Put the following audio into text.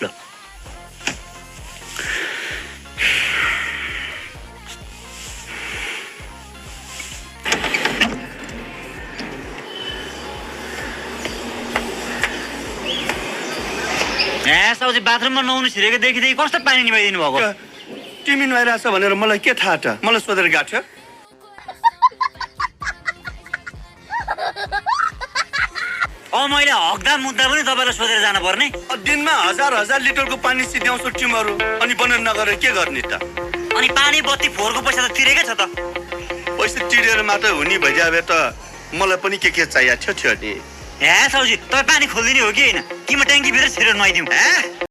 ल साउजी बाथरुममा नुहाउनु छिरेको देखिदेखि कस्तो पानी निभाइदिनु भएको? तिमी नुहाइरहेछ भनेर मलाई के थाहा त? मलाई सोधेर गएको थियो? मैले हक्दा मुद्दा पनि तपाईँलाई सोधेर जानु पर्ने? दिनमा हजार लिटरको पानी सिध्याउँछु टिमहरू, अनि बनाउन नगरेर के गर्ने त? अनि पानी बत्ती फोहोरको पैसा त तिरेकै छ त। पैसा तिरेर मात्र हुने भइजाबे त मलाई पनि के चाहिएको थियो नि। साउजी तपाईँ पानी खोलिदिने हो कि होइन? कि म ट्याङ्की भित्र छिरेर नुहाइदिउँ?